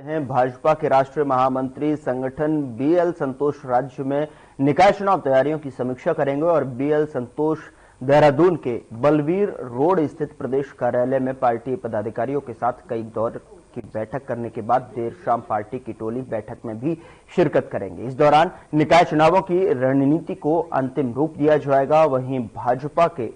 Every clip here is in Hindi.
हैं भाजपा के राष्ट्रीय महामंत्री संगठन बीएल संतोष राज्य में निकाय चुनाव तैयारियों की समीक्षा करेंगे और बीएल संतोष देहरादून के बलवीर रोड स्थित प्रदेश कार्यालय में पार्टी पदाधिकारियों के साथ कई दौर की बैठक करने के बाद देर शाम पार्टी की टोली बैठक में भी शिरकत करेंगे। इस दौरान निकाय चुनावों की रणनीति को अंतिम रूप दिया जाएगा। वहीं भाजपा के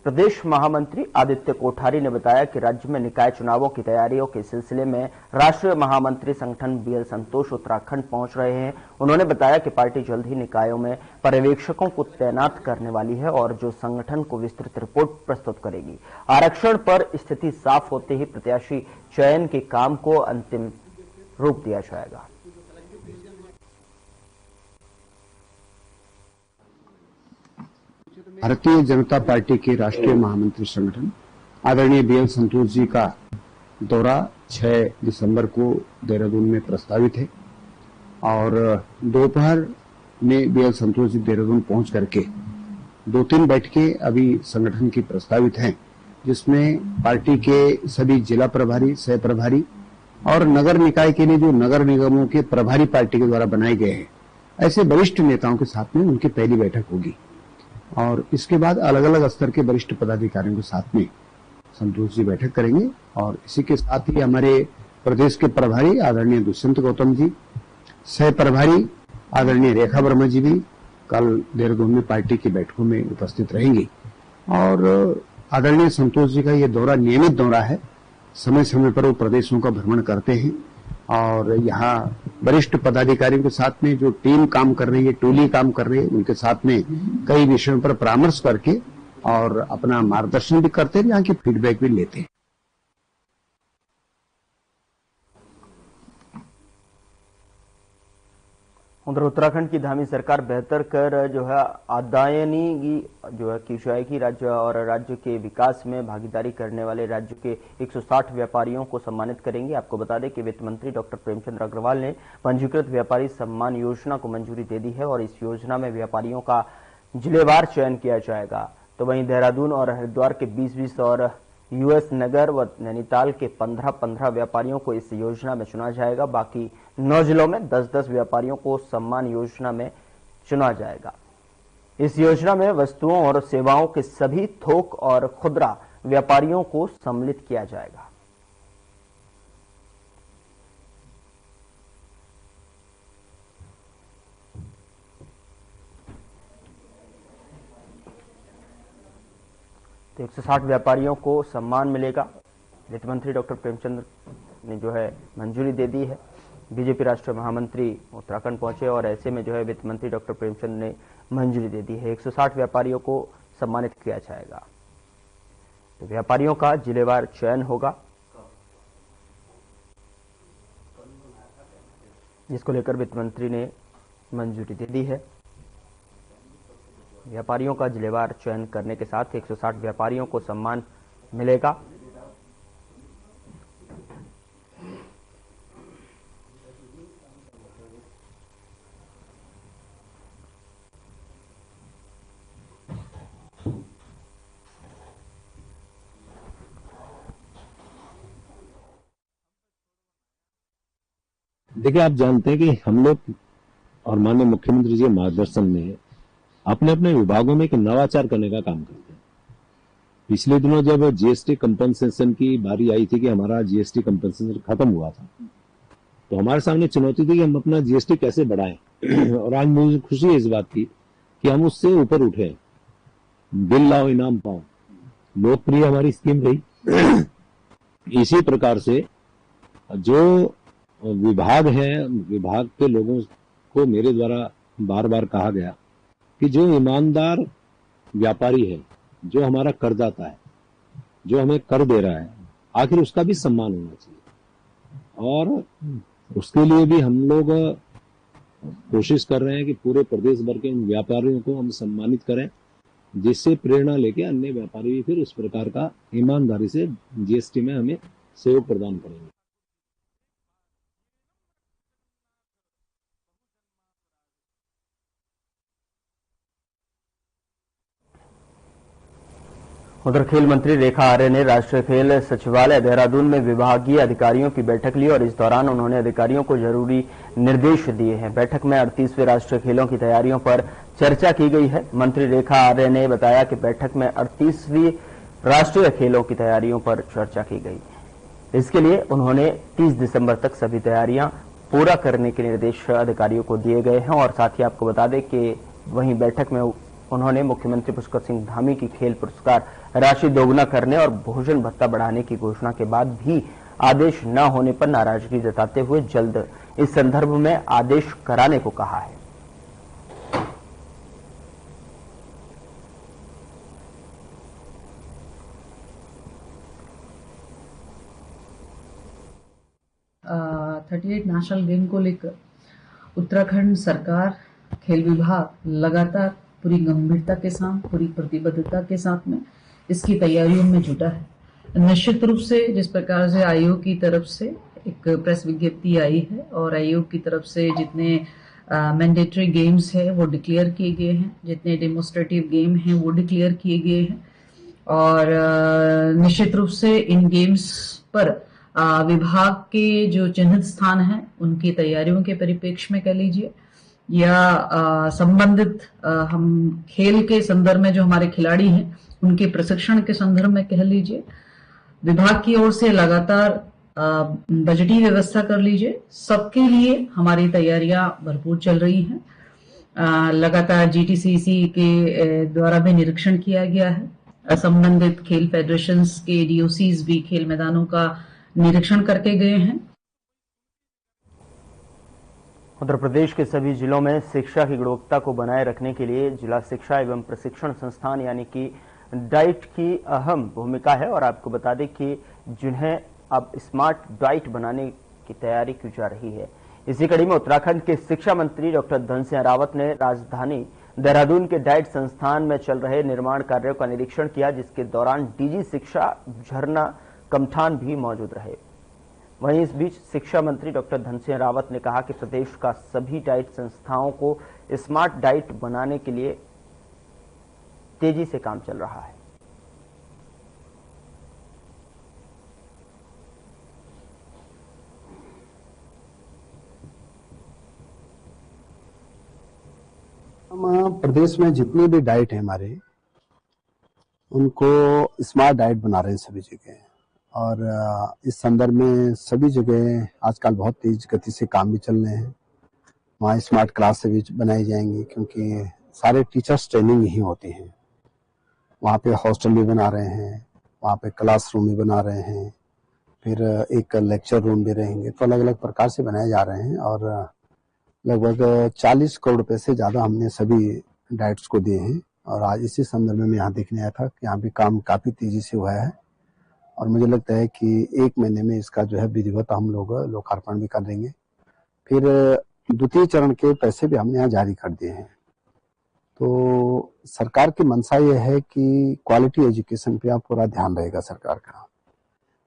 प्रदेश महामंत्री आदित्य कोठारी ने बताया कि राज्य में निकाय चुनावों की तैयारियों के सिलसिले में राष्ट्रीय महामंत्री संगठन बीएल संतोष उत्तराखंड पहुंच रहे हैं। उन्होंने बताया कि पार्टी जल्द ही निकायों में पर्यवेक्षकों को तैनात करने वाली है और जो संगठन को विस्तृत रिपोर्ट प्रस्तुत करेगी। आरक्षण पर स्थिति साफ होते ही प्रत्याशी चयन के काम को अंतिम रूप दिया जाएगा। भारतीय जनता पार्टी के राष्ट्रीय महामंत्री संगठन आदरणीय बीएल संतोष जी का दौरा 6 दिसंबर को देहरादून में प्रस्तावित है और दोपहर में बीएल संतोष जी देहरादून पहुंच करके 2-3 बैठकें अभी संगठन की प्रस्तावित हैं, जिसमें पार्टी के सभी जिला प्रभारी, सह प्रभारी और नगर निकाय के लिए जो नगर निगमों के प्रभारी पार्टी के द्वारा बनाए गए हैं, ऐसे वरिष्ठ नेताओं के साथ में उनकी पहली बैठक होगी और इसके बाद अलग अलग स्तर के वरिष्ठ पदाधिकारियों के साथ में संतोष जी बैठक करेंगे। और इसी के साथ ही हमारे प्रदेश के प्रभारी आदरणीय दुष्यंत गौतम जी, सह प्रभारी आदरणीय रेखा वर्मा जी भी कल देहरादून में पार्टी की बैठकों में उपस्थित रहेंगी। और आदरणीय संतोष जी का ये दौरा नियमित दौरा है, समय समय पर वो प्रदेशों का भ्रमण करते हैं और यहाँ वरिष्ठ पदाधिकारियों के साथ में जो टीम काम कर रही है, टोली काम कर रही है, उनके साथ में कई विषयों पर परामर्श करके और अपना मार्गदर्शन भी करते हैं, यहाँ की फीडबैक भी लेते हैं। उधर उत्तराखंड की धामी सरकार बेहतर कर जो है आदायनी जो है की जाएगी। राज्य और राज्य के विकास में भागीदारी करने वाले राज्य के 160 व्यापारियों को सम्मानित करेंगे। आपको बता दें कि वित्त मंत्री डॉक्टर प्रेमचंद अग्रवाल ने पंजीकृत व्यापारी सम्मान योजना को मंजूरी दे दी है और इस योजना में व्यापारियों का जिलेवार चयन किया जाएगा। तो वहीं देहरादून और हरिद्वार के 20-20 और यूएस नगर व नैनीताल के 15-15 व्यापारियों को इस योजना में चुना जाएगा। बाकी 9 जिलों में 10-10 व्यापारियों को सम्मान योजना में चुना जाएगा। इस योजना में वस्तुओं और सेवाओं के सभी थोक और खुदरा व्यापारियों को सम्मिलित किया जाएगा। तो 160 व्यापारियों को सम्मान मिलेगा। वित्त मंत्री डॉक्टर प्रेमचंद ने जो है मंजूरी दे दी है। बीजेपी राष्ट्रीय महामंत्री उत्तराखंड पहुंचे और ऐसे में जो है वित्त मंत्री डॉक्टर प्रेमचंद ने मंजूरी दे दी है। 160 व्यापारियों को सम्मानित किया जाएगा। तो व्यापारियों का जिलेवार चयन होगा, जिसको लेकर वित्त मंत्री ने मंजूरी दे दी है। व्यापारियों का जिलेवार चयन करने के साथ 160 व्यापारियों को सम्मान मिलेगा। देखिए, आप जानते हैं कि हम लोग और माननीय मुख्यमंत्री जी के मार्गदर्शन में अपने अपने विभागों में एक नवाचार करने का काम करते हैं। पिछले दिनों जब जीएसटी कंपनसेशन की बारी आई थी कि हमारा जीएसटी कंपनसेशन खत्म हुआ था, तो हमारे सामने चुनौती थी कि हम अपना जीएसटी कैसे बढ़ाएं। और आज मुझे खुशी है इस बात की कि हम उससे ऊपर उठे। बिल लाओ इनाम पाओ लोकप्रिय हमारी स्कीम रही। इसी प्रकार से जो विभाग है, विभाग के लोगों को मेरे द्वारा बार बार कहा गया कि जो ईमानदार व्यापारी है, जो हमारा करदाता है, जो हमें कर दे रहा है, आखिर उसका भी सम्मान होना चाहिए। और उसके लिए भी हम लोग कोशिश कर रहे हैं कि पूरे प्रदेश भर के इन व्यापारियों को हम सम्मानित करें, जिससे प्रेरणा लेके अन्य व्यापारी भी फिर उस प्रकार का ईमानदारी से जीएसटी में हमें सहयोग प्रदान करेंगे। उधर खेल मंत्री रेखा आर्य ने राष्ट्रीय खेल सचिवालय देहरादून में विभागीय अधिकारियों की बैठक ली और इस दौरान उन्होंने अधिकारियों को जरूरी निर्देश दिए हैं। बैठक में 38वें राष्ट्रीय खेलों की तैयारियों पर चर्चा की गई है। मंत्री रेखा आर्य ने बताया कि बैठक में 38वीं राष्ट्रीय खेलों की तैयारियों पर चर्चा की गई। इसके लिए उन्होंने 30 दिसंबर तक सभी तैयारियां पूरा करने के निर्देश अधिकारियों को दिए गए हैं। और साथ ही आपको बता दें कि वहीं बैठक में उन्होंने मुख्यमंत्री पुष्कर सिंह धामी की खेल पुरस्कार राशि दोगुना करने और भोजन भत्ता बढ़ाने की घोषणा के बाद भी आदेश न होने पर नाराजगी जताते हुए जल्द इस संदर्भ में आदेश कराने को कहा है। थर्टी नेशनल गेम को लेकर उत्तराखंड सरकार, खेल विभाग लगातार पूरी गंभीरता के साथ, पूरी प्रतिबद्धता के साथ में इसकी तैयारियों में जुटा है। निश्चित रूप से जिस प्रकार से आयोग की तरफ से एक प्रेस विज्ञप्ति आई है और आयोग की तरफ से जितने मैंडेटरी गेम्स है वो डिक्लेयर किए गए हैं, जितने डेमोन्स्ट्रेटिव गेम हैं वो डिक्लेयर किए गए हैं और निश्चित रूप से इन गेम्स पर विभाग के जो चिन्हित स्थान हैं उनकी तैयारियों के परिप्रेक्ष्य में कह लीजिए या संबंधित हम खेल के संदर्भ में जो हमारे खिलाड़ी हैं उनके प्रशिक्षण के संदर्भ में कह लीजिए, विभाग की ओर से लगातार बजटीय व्यवस्था कर लीजिए, सबके लिए हमारी तैयारियां भरपूर चल रही हैं। लगातार जीटीसीसी के द्वारा भी निरीक्षण किया गया है। संबंधित खेल फेडरेशंस के डीओसीज भी खेल मैदानों का निरीक्षण करके गए हैं। उत्तर प्रदेश के सभी जिलों में शिक्षा की गुणवत्ता को बनाए रखने के लिए जिला शिक्षा एवं प्रशिक्षण संस्थान यानी कि डाइट की अहम भूमिका है। और आपको बता दें कि जिन्हें अब स्मार्ट डाइट बनाने की तैयारी की जा रही है। इसी कड़ी में उत्तराखंड के शिक्षा मंत्री डॉक्टर धन सिंह रावत ने राजधानी देहरादून के डाइट संस्थान में चल रहे निर्माण कार्यों का निरीक्षण किया, जिसके दौरान डीजी शिक्षा झरना कमठान भी मौजूद रहे। वहीं इस बीच शिक्षा मंत्री डॉक्टर धन सिंह रावत ने कहा कि प्रदेश का सभी डाइट संस्थाओं को स्मार्ट डाइट बनाने के लिए तेजी से काम चल रहा है। हम प्रदेश में जितनी भी डाइट है हमारे, उनको स्मार्ट डाइट बना रहे हैं सभी जगह। और इस संदर्भ में सभी जगह आजकल बहुत तेज गति से काम भी चल रहे हैं। वहाँ स्मार्ट क्लास भी बनाई जाएंगी क्योंकि सारे टीचर्स ट्रेनिंग ही होती हैं। वहाँ पे हॉस्टल भी बना रहे हैं, वहाँ पे क्लासरूम भी बना रहे हैं, फिर एक लेक्चर रूम भी रहेंगे। तो अलग अलग प्रकार से बनाए जा रहे हैं और लगभग 40 करोड़ रुपए से ज़्यादा हमने सभी डाइट्स को दिए हैं। और आज इसी संदर्भ में मैं यहाँ देखने आया था कि यहाँ भी काम काफ़ी तेज़ी से हुआ है और मुझे लगता है कि 1 महीने में इसका जो है विधिवत हम लोग लोकार्पण भी कर देंगे। फिर द्वितीय चरण के पैसे भी हमने यहाँ जारी कर दिए हैं। तो सरकार की मंशा ये है कि क्वालिटी एजुकेशन पे पूरा ध्यान रहेगा सरकार का।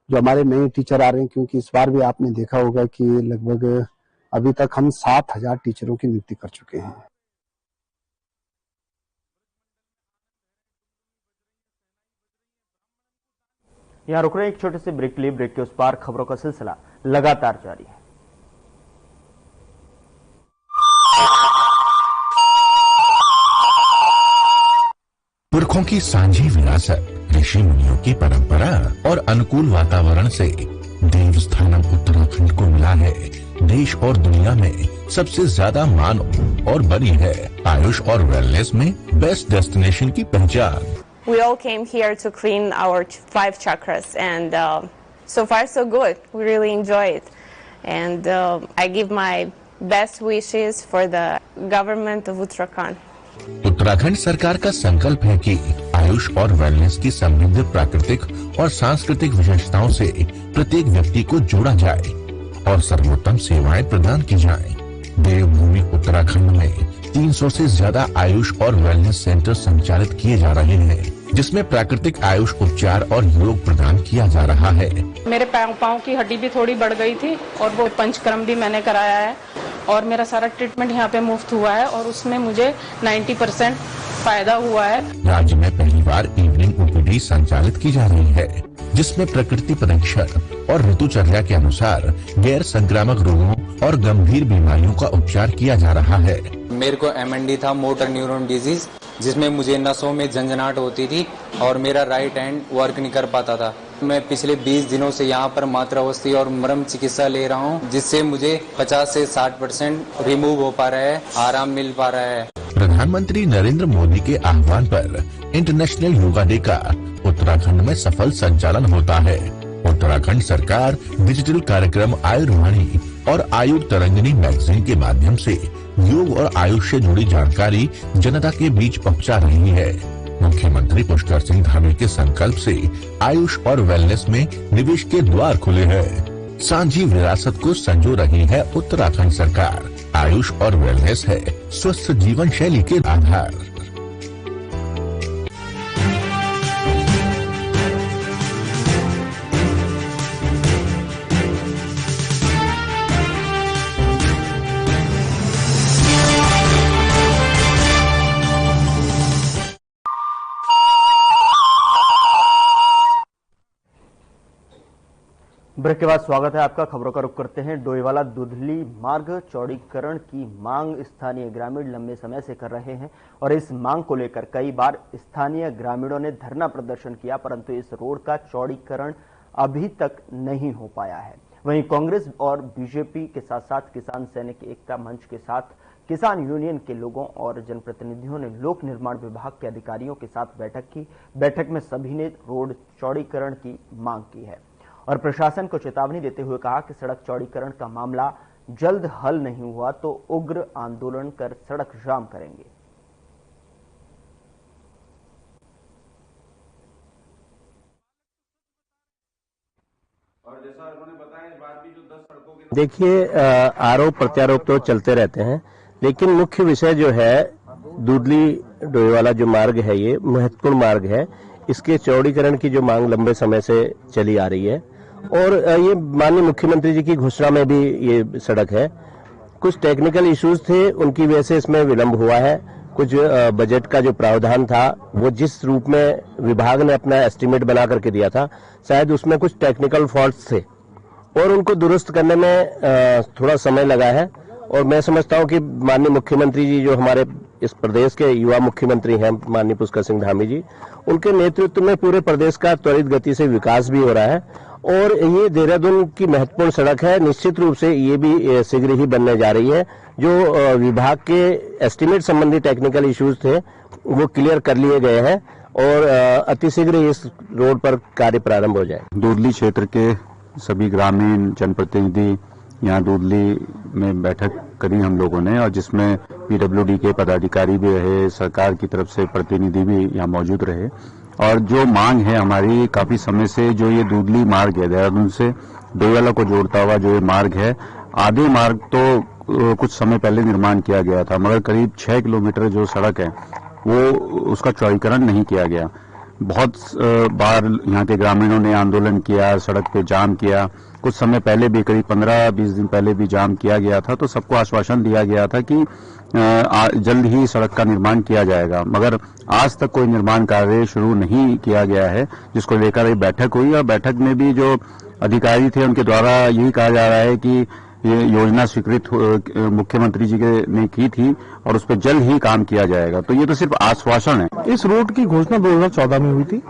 जो हमारे नए टीचर आ रहे हैं, क्योंकि इस बार भी आपने देखा होगा कि लगभग अभी तक हम 7,000 टीचरों की नियुक्ति कर चुके हैं। यहां रुक रहे एक छोटे से ब्रेक के लिए। ब्रेक के उस पार खबरों का सिलसिला लगातार जारी है। पुरखों की सांझी विरासत, ऋषि मुनियों की परंपरा और अनुकूल वातावरण से देवस्थानम उत्तराखंड को मिला है देश और दुनिया में सबसे ज्यादा मान और बनी है आयुष और वेलनेस में बेस्ट डेस्टिनेशन की पहचान। We all came here to clean our 5 chakras and so far so good. We really enjoy it and I give my best wishes for the government of Uttarakhand. Uttarakhand सरकार का संकल्प है कि आयुष और वेलनेस की समृद्ध प्राकृतिक और सांस्कृतिक विशेषताओं से प्रत्येक व्यक्ति को जोड़ा जाए और सर्वोत्तम सेवाएं प्रदान की जाएं। देवभूमि उत्तराखंड में 300 से ज्यादा आयुष और वेलनेस सेंटर संचालित किए जा रहे हैं, जिसमें प्राकृतिक आयुष उपचार और योग प्रदान किया जा रहा है। मेरे पाँव की हड्डी भी थोड़ी बढ़ गई थी और वो पंचकर्म भी मैंने कराया है और मेरा सारा ट्रीटमेंट यहाँ पे मुफ्त हुआ है और उसमें मुझे 90% फायदा हुआ है। राज्य में पहली बार इवनिंग ओपीडी भी संचालित की जा रही है, जिसमें प्रकृति परीक्षण और ऋतुचर्या के अनुसार गैर संक्रामक रोगों और गंभीर बीमारियों का उपचार किया जा रहा है। मेरे को MND था, मोटर न्यूरॉन डिजीज, जिसमें मुझे नसों में झंझनाहट होती थी और मेरा राइट हैंड वर्क नहीं कर पाता था। मैं पिछले 20 दिनों से यहाँ पर मात्रावस्थी और मरम चिकित्सा ले रहा हूँ, जिससे मुझे 50 से 60% रिमूव हो पा रहा है, आराम मिल पा रहा है। प्रधानमंत्री नरेंद्र मोदी के आह्वान पर इंटरनेशनल योगा डे का उत्तराखंड में सफल संचालन होता है। उत्तराखंड सरकार डिजिटल कार्यक्रम आयुर्वाणी और आयुर तरंगिनी मैगजीन के माध्यम से योग और आयुष से जुड़ी जानकारी जनता के बीच पहुंचा रही है। मुख्यमंत्री पुष्कर सिंह धामी के संकल्प से आयुष और वेलनेस में निवेश के द्वार खुले हैं। सांझी विरासत को संजो रही है उत्तराखंड सरकार। आयुष और वेलनेस है स्वस्थ जीवन शैली के आधार। ब्रेक के बाद स्वागत है आपका। खबरों का रुख करते हैं। डोईवाला दुधली मार्ग चौड़ीकरण की मांग स्थानीय ग्रामीण लंबे समय से कर रहे हैं और इस मांग को लेकर कई बार स्थानीय ग्रामीणों ने धरना प्रदर्शन किया, परंतु इस रोड का चौड़ीकरण अभी तक नहीं हो पाया है। वहीं कांग्रेस और बीजेपी के साथ साथ किसान सैनिक एकता मंच के साथ किसान यूनियन के लोगों और जनप्रतिनिधियों ने लोक निर्माण विभाग के अधिकारियों के साथ बैठक की। बैठक में सभी ने रोड चौड़ीकरण की मांग की है और प्रशासन को चेतावनी देते हुए कहा कि सड़क चौड़ीकरण का मामला जल्द हल नहीं हुआ तो उग्र आंदोलन कर सड़क जाम करेंगे। और जैसा उन्होंने बताया, इस बार भी जो 10 सड़कों के देखिए, आरोप प्रत्यारोप तो चलते रहते हैं, लेकिन मुख्य विषय जो है दुधली डोईवाला जो मार्ग है, ये महत्वपूर्ण मार्ग है। इसके चौड़ीकरण की जो मांग लंबे समय से चली आ रही है और ये माननीय मुख्यमंत्री जी की घोषणा में भी ये सड़क है। कुछ टेक्निकल इश्यूज थे, उनकी वजह से इसमें विलंब हुआ है। कुछ बजट का जो प्रावधान था, वो जिस रूप में विभाग ने अपना एस्टीमेट बना करके दिया था, शायद उसमें कुछ टेक्निकल फॉल्ट्स थे और उनको दुरुस्त करने में थोड़ा समय लगा है। और मैं समझता हूं कि माननीय मुख्यमंत्री जी, जो हमारे इस प्रदेश के युवा मुख्यमंत्री हैं, माननीय पुष्कर सिंह धामी जी, उनके नेतृत्व में पूरे प्रदेश का त्वरित गति से विकास भी हो रहा है और ये देहरादून की महत्वपूर्ण सड़क है। निश्चित रूप से ये भी शीघ्र ही बनने जा रही है। जो विभाग के एस्टीमेट संबंधी टेक्निकल इश्यूज थे, वो क्लियर कर लिए गए हैं और अतिशीघ्र इस रोड पर कार्य प्रारंभ हो जाए। दुधली क्षेत्र के सभी ग्रामीण जनप्रतिनिधि यहाँ दुधली में बैठक करी हम लोगों ने, और जिसमें PWD के पदाधिकारी भी रहे, सरकार की तरफ से प्रतिनिधि भी यहाँ मौजूद रहे। और जो मांग है हमारी काफी समय से, जो ये दुधली मार्ग है, देहरादून से डोईवाला को जोड़ता हुआ जो ये मार्ग है, आधे मार्ग तो कुछ समय पहले निर्माण किया गया था, मगर करीब 6 किलोमीटर जो सड़क है वो उसका चौड़ीकरण नहीं किया गया। बहुत बार यहाँ के ग्रामीणों ने आंदोलन किया, सड़क पे जाम किया। कुछ समय पहले भी, करीब 15-20 दिन पहले भी जाम किया गया था, तो सबको आश्वासन दिया गया था कि जल्द ही सड़क का निर्माण किया जाएगा, मगर आज तक कोई निर्माण कार्य शुरू नहीं किया गया है, जिसको लेकर एक बैठक हुई। और बैठक में भी जो अधिकारी थे, उनके द्वारा यही कहा जा रहा है कि ये योजना स्वीकृत मुख्यमंत्री जी ने की थी और उस पर जल्द ही काम किया जाएगा। तो ये तो सिर्फ आश्वासन है। इस रोड की घोषणा 2014 में हुई थी,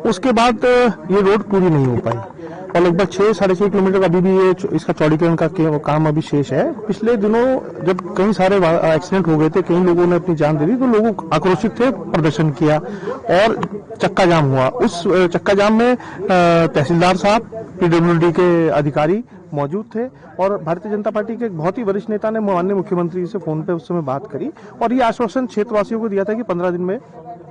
उसके बाद ये रोड पूरी नहीं हो पाई और लगभग 6-6.5 किलोमीटर अभी भी ये इसका चौड़ीकरण का काम अभी शेष है। पिछले दिनों जब कई सारे एक्सीडेंट हो गए थे, कई लोगों ने अपनी जान दे दी, तो लोग आक्रोशित थे, प्रदर्शन किया और चक्का जाम हुआ। उस चक्का जाम में तहसीलदार साहब, PWD के अधिकारी मौजूद थे और भारतीय जनता पार्टी के एक बहुत ही वरिष्ठ नेता ने माननीय मुख्यमंत्री से फोन पे उस समय बात करी और ये आश्वासन क्षेत्रवासियों को दिया था कि 15 दिन में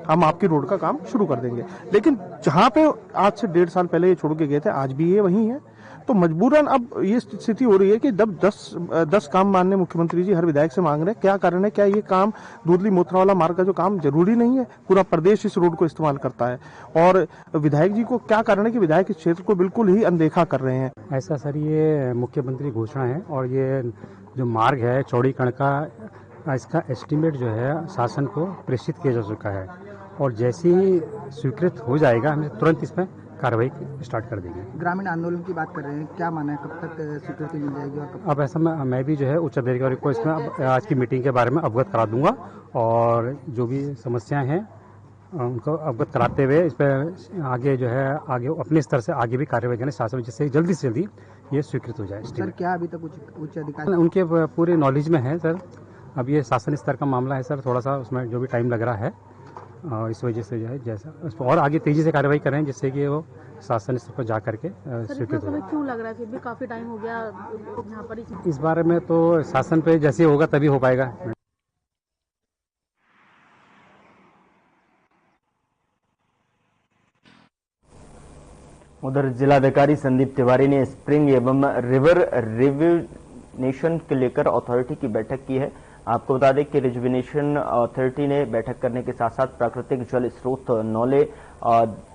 हम आपकी रोड का काम शुरू कर देंगे। लेकिन जहां पे आज से 1.5 साल पहले ये छोड़ के गए थे, आज भी ये वही है। तो मजबूरन अब ये स्थिति हो रही है कि जब 10 काम माननीय मुख्यमंत्री जी हर विधायक से मांग रहे हैं, क्या कारण है? क्या ये काम दुधली मोथरावाला मार्ग का जो काम जरूरी नहीं है? पूरा प्रदेश इस रोड को इस्तेमाल करता है और विधायक जी को क्या कारण है कि विधायक इस क्षेत्र को बिल्कुल ही अनदेखा कर रहे हैं? ऐसा सर, ये मुख्यमंत्री घोषणा है और ये जो मार्ग है चौड़ीकरण का, इसका एस्टीमेट जो है शासन को प्रेषित किया जा चुका है और जैसे ही स्वीकृत हो जाएगा हम तुरंत इसमें कार्रवाई स्टार्ट कर देंगे। ग्रामीण आंदोलन की बात कर रहे हैं, क्या माना है, कब तक स्वीकृति मिल जाएगी और कब? अब ऐसा मैं भी जो है उच्च अधिकारी को इसमें आज की मीटिंग के बारे में अवगत करा दूंगा और जो भी समस्याएं हैं उनको अवगत कराते हुए इस पर आगे जो है आगे अपने स्तर से आगे भी कार्रवाई करें शासन, जिससे जल्दी से जल्दी ये स्वीकृत हो जाए। सर क्या अभी तक उच्च अधिकारी उनके पूरे नॉलेज में है सर, अब ये शासन स्तर का मामला है सर, थोड़ा सा उसमें जो भी टाइम लग रहा है और इस वजह से जो है जैसा उस पर और आगे तेजी से कार्रवाई करें जिससे कि वो शासन स्तर पर जा करके स्वीकृत हो। क्यों लग रहा है, फिर भी काफी टाइम हो गया यहाँ पर? इस बारे में तो शासन पे जैसे होगा तभी हो पाएगा। उधर जिलाधिकारी संदीप तिवारी ने स्प्रिंग एवं रिवर रिजुविनेशन को लेकर अथॉरिटी की बैठक की है। आपको बता दें कि रिजुविनेशन अथॉरिटी ने बैठक करने के साथ साथ प्राकृतिक जल स्रोत, नौले,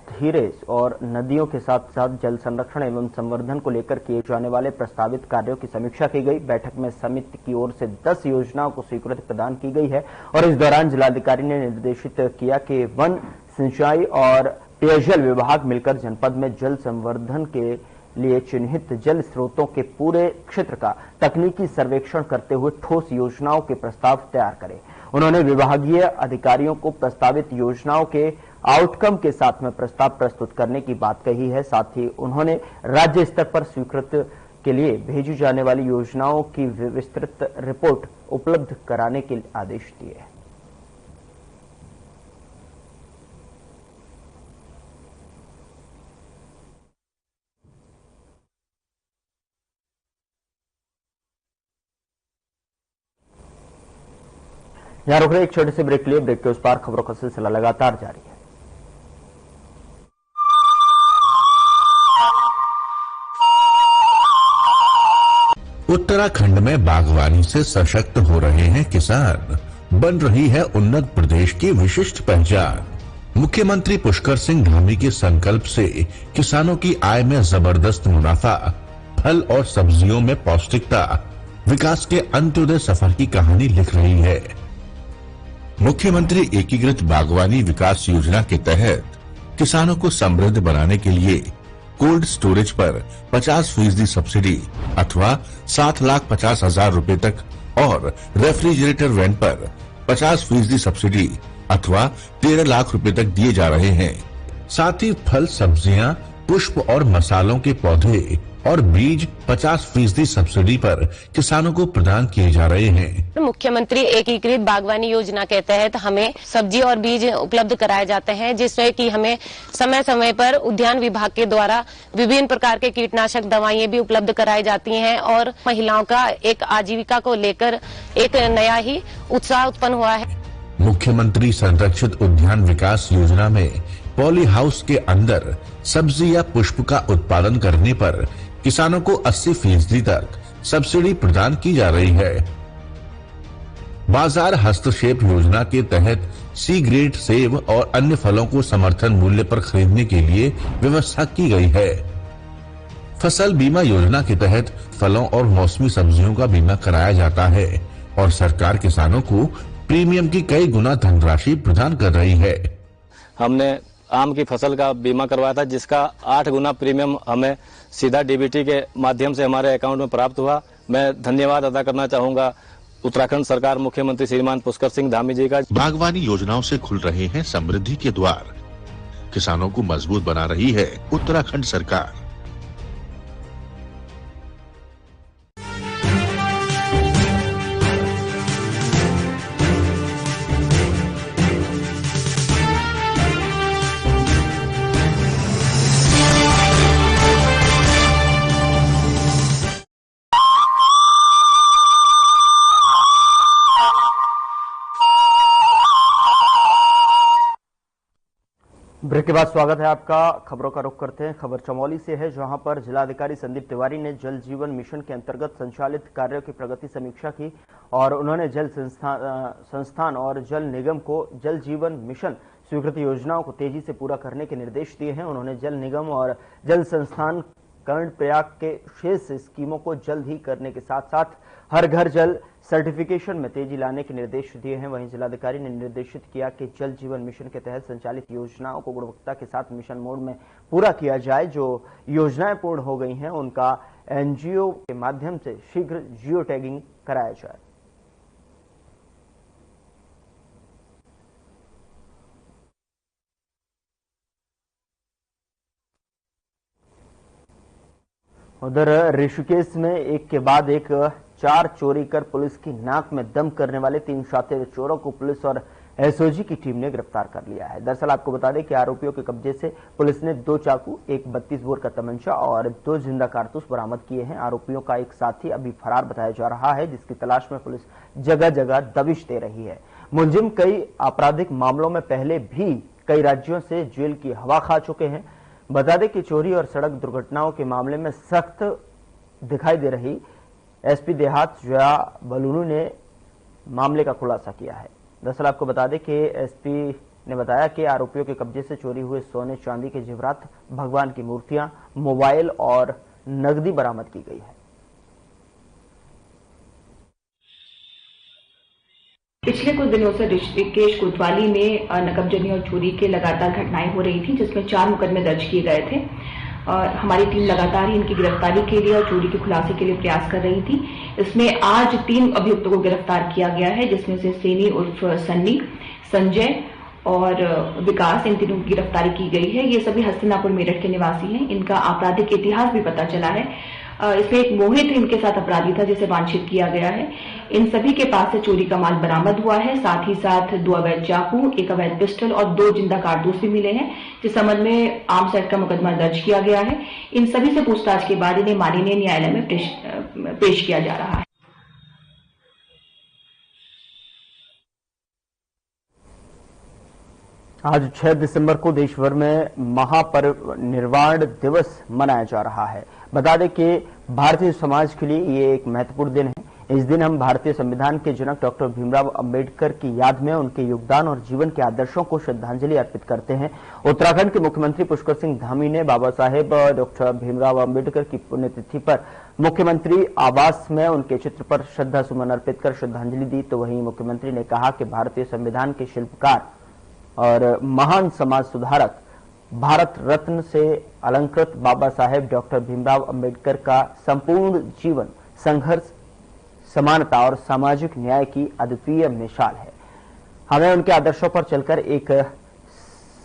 धीरे और नदियों के साथ साथ जल संरक्षण एवं संवर्धन को लेकर किए जाने वाले प्रस्तावित कार्यों की समीक्षा की गई। बैठक में समिति की ओर से 10 योजनाओं को स्वीकृति प्रदान की गई है और इस दौरान जिलाधिकारी ने निर्देशित किया कि वन, सिंचाई और पेयजल विभाग मिलकर जनपद में जल संवर्धन के लिए चिन्हित जल स्रोतों के पूरे क्षेत्र का तकनीकी सर्वेक्षण करते हुए ठोस योजनाओं के प्रस्ताव तैयार करें। उन्होंने विभागीय अधिकारियों को प्रस्तावित योजनाओं के आउटकम के साथ में प्रस्ताव प्रस्तुत करने की बात कही है। साथ ही उन्होंने राज्य स्तर पर स्वीकृति के लिए भेजी जाने वाली योजनाओं की विस्तृत रिपोर्ट उपलब्ध कराने के आदेश दिए। यहां रुक रहे एक छोटे से ब्रेक के लिए, ब्रेक के उस पार खबरों का सिलसिला लगातार जारी है। उत्तराखंड में बागवानी से सशक्त हो रहे हैं किसान, बन रही है उन्नत प्रदेश की विशिष्ट पहचान। मुख्यमंत्री पुष्कर सिंह धामी के संकल्प से किसानों की आय में जबरदस्त मुनाफा, फल और सब्जियों में पौष्टिकता, विकास के अंत्योदय सफर की कहानी लिख रही है। मुख्यमंत्री एकीकृत बागवानी विकास योजना के तहत किसानों को समृद्ध बनाने के लिए कोल्ड स्टोरेज पर 50% सब्सिडी अथवा 7,50,000 रुपए तक और रेफ्रिजरेटर वैन पर 50% सब्सिडी अथवा 13 लाख रुपए तक दिए जा रहे हैं। साथ ही फल, सब्जियां, पुष्प और मसालों के पौधे और बीज 50% सब्सिडी पर किसानों को प्रदान किए जा रहे हैं। मुख्यमंत्री एकीकृत बागवानी योजना के तहत हमें सब्जी और बीज उपलब्ध कराए जाते हैं, जिससे कि हमें समय समय पर उद्यान विभाग के द्वारा विभिन्न प्रकार के कीटनाशक दवाइयां भी उपलब्ध कराई जाती हैं और महिलाओं का एक आजीविका को लेकर एक नया ही उत्साह उत्पन्न हुआ है। मुख्यमंत्री संरक्षित उद्यान विकास योजना में पॉली हाउस के अंदर सब्जी या पुष्प का उत्पादन करने पर किसानों को 80% तक सब्सिडी प्रदान की जा रही है। बाजार हस्तक्षेप योजना के तहत सी ग्रेड सेब और अन्य फलों को समर्थन मूल्य पर खरीदने के लिए व्यवस्था की गई है। फसल बीमा योजना के तहत फलों और मौसमी सब्जियों का बीमा कराया जाता है और सरकार किसानों को प्रीमियम की कई गुना धनराशि प्रदान कर रही है। हमने आम की फसल का बीमा करवाया था, जिसका 8 गुना प्रीमियम हमें सीधा डीबीटी के माध्यम से हमारे अकाउंट में प्राप्त हुआ। मैं धन्यवाद अदा करना चाहूंगा उत्तराखंड सरकार, मुख्यमंत्री श्रीमान पुष्कर सिंह धामी जी का। बागवानी योजनाओं से खुल रहे हैं समृद्धि के द्वार, किसानों को मजबूत बना रही है उत्तराखंड सरकार। ब्रेक के बाद स्वागत है आपका। खबरों का रुख करते हैं। खबर चमोली से है, जहां पर जिलाधिकारी संदीप तिवारी ने जल जीवन मिशन के अंतर्गत संचालित कार्यों की प्रगति समीक्षा की और उन्होंने जल संस्थान और जल निगम को जल जीवन मिशन स्वीकृति योजनाओं को तेजी से पूरा करने के निर्देश दिए हैं। उन्होंने जल निगम और जल संस्थान कर्णप्रयाग के शेष स्कीमों को जल्द ही करने के साथ साथ हर घर जल सर्टिफिकेशन में तेजी लाने के निर्देश दिए हैं। वहीं जिलाधिकारी ने निर्देशित किया कि जल जीवन मिशन के तहत संचालित योजनाओं को गुणवत्ता के साथ मिशन मोड में पूरा किया जाए। जो योजनाएं पूर्ण हो गई हैं उनका एनजीओ के माध्यम से शीघ्र जियो टैगिंग कराया जाए। उधर ऋषिकेश में एक के बाद एक 4 चोरी कर पुलिस की नाक में दम करने वाले 3 शातिर चोरों को पुलिस और एसओजी की टीम ने गिरफ्तार कर लिया है। दरअसल आपको बता दें कि आरोपियों के कब्जे से पुलिस ने 2 चाकू, एक 32 बोर का तमंचा और 2 जिंदा कारतूस बरामद किए हैं। आरोपियों का एक साथी अभी फरार बताया जा रहा है, जिसकी तलाश में पुलिस जगह जगह दबिश दे रही है। मुलजिम कई आपराधिक मामलों में पहले भी कई राज्यों से जेल की हवा खा चुके हैं। बता दें कि चोरी और सड़क दुर्घटनाओं के मामले में सख्त दिखाई दे रही एसपी देहात जया बलूनू ने मामले का खुलासा किया है। दरअसल आपको बता दें कि एसपी ने बताया कि आरोपियों के कब्जे से चोरी हुए सोने चांदी के जेवरात, भगवान की मूर्तियां, मोबाइल और नकदी बरामद की गई है। पिछले कुछ दिनों से ऋषिकेश कोतवाली में नकबजनी और चोरी के लगातार घटनाएं हो रही थी, जिसमें 4 मुकदमे दर्ज किए गए थे और हमारी टीम लगातार ही इनकी गिरफ्तारी के लिए और चोरी के खुलासे के लिए प्रयास कर रही थी। इसमें आज 3 अभियुक्तों को गिरफ्तार किया गया है, जिसमें से सेनी उर्फ सन्नी, संजय और विकास, इन तीनों की गिरफ्तारी की गई है। ये सभी हस्तिनापुर मेरठ के निवासी हैं। इनका आपराधिक इतिहास भी पता चला है। इसमें एक मोहित इनके साथ अपराधी था जिसे वांछित किया गया है। इन सभी के पास से चोरी का माल बरामद हुआ है। साथ ही साथ 2 अवैध चाकू, 1 अवैध पिस्टल और 2 जिंदा कारतूस भी मिले हैं, जिस संबंध में आर्म्स एक्ट का मुकदमा दर्ज किया गया है। इन सभी से पूछताछ के बाद इन्हें माननीय न्यायालय में पेश किया जा रहा है। आज 6 दिसंबर को देश भर में महापरिनिर्वाण दिवस मनाया जा रहा है। बता दें कि भारतीय समाज के लिए ये एक महत्वपूर्ण दिन है। इस दिन हम भारतीय संविधान के जनक डॉक्टर भीमराव अंबेडकर की याद में उनके योगदान और जीवन के आदर्शों को श्रद्धांजलि अर्पित करते हैं। उत्तराखंड के मुख्यमंत्री पुष्कर सिंह धामी ने बाबा साहेब डॉक्टर भीमराव अंबेडकर की पुण्यतिथि पर मुख्यमंत्री आवास में उनके चित्र पर श्रद्धा सुमन अर्पित कर श्रद्धांजलि दी। तो वहीं मुख्यमंत्री ने कहा कि भारतीय संविधान के शिल्पकार और महान समाज सुधारक, भारत रत्न से अलंकृत बाबा साहेब डॉक्टर भीमराव अंबेडकर का संपूर्ण जीवन संघर्ष, समानता और सामाजिक न्याय की अद्वितीय मिसाल है। हमें उनके आदर्शों पर चलकर एक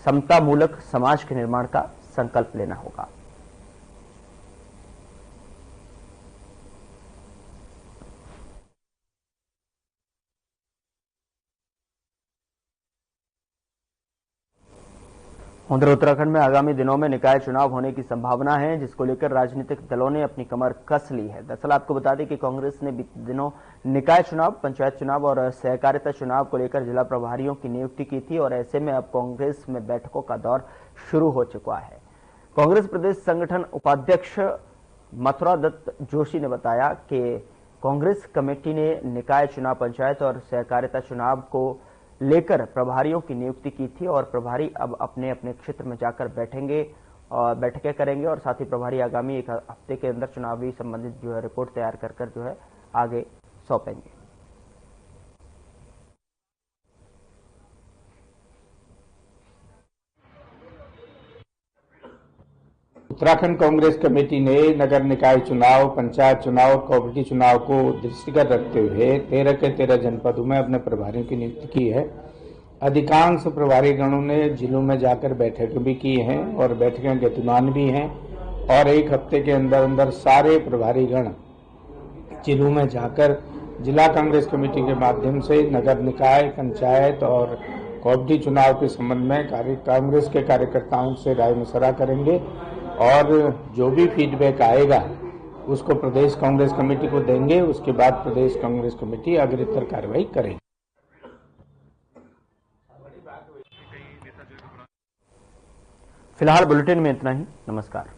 समतामूलक समाज के निर्माण का संकल्प लेना होगा। उधर उत्तराखंड में आगामी दिनों में निकाय चुनाव होने की संभावना है, जिसको लेकर राजनीतिक दलों ने अपनी कमर कस ली है। दरअसल आपको बता दें कि कांग्रेस ने बीते दिनों निकाय चुनाव, पंचायत चुनाव और सहकारिता चुनाव को लेकर जिला प्रभारियों की नियुक्ति की थी और ऐसे में अब कांग्रेस में बैठकों का दौर शुरू हो चुका है। कांग्रेस प्रदेश संगठन उपाध्यक्ष मथुरा दत्त जोशी ने बताया कि कांग्रेस कमेटी ने निकाय चुनाव, पंचायत और सहकारिता चुनाव को लेकर प्रभारियों की नियुक्ति की थी और प्रभारी अब अपने अपने क्षेत्र में जाकर बैठेंगे और बैठकें करेंगे और साथ ही प्रभारी आगामी 1 हफ्ते के अंदर चुनावी संबंधित जो है रिपोर्ट तैयार कर जो है आगे सौंपेंगे। उत्तराखंड कांग्रेस कमेटी ने नगर निकाय चुनाव, पंचायत चुनाव और कोऑपरेटिव चुनाव को दृष्टिगत रखते हुए 13 के 13 जनपदों में अपने प्रभारियों की नियुक्ति की है। अधिकांश प्रभारी गणों ने जिलों में जाकर बैठकें भी की हैं और बैठकें गतिमान भी हैं और 1 हफ्ते के अंदर अंदर सारे प्रभारी गण जिलों में जाकर जिला कांग्रेस कमेटी के माध्यम से नगर निकाय, पंचायत और कोऑपरेटिव चुनाव के संबंध में कांग्रेस के कार्यकर्ताओं से राय मशवरा करेंगे और जो भी फीडबैक आएगा उसको प्रदेश कांग्रेस कमेटी को देंगे। उसके बाद प्रदेश कांग्रेस कमेटी अग्रतर कार्रवाई करेगी। फिलहाल बुलेटिन में इतना ही। नमस्कार।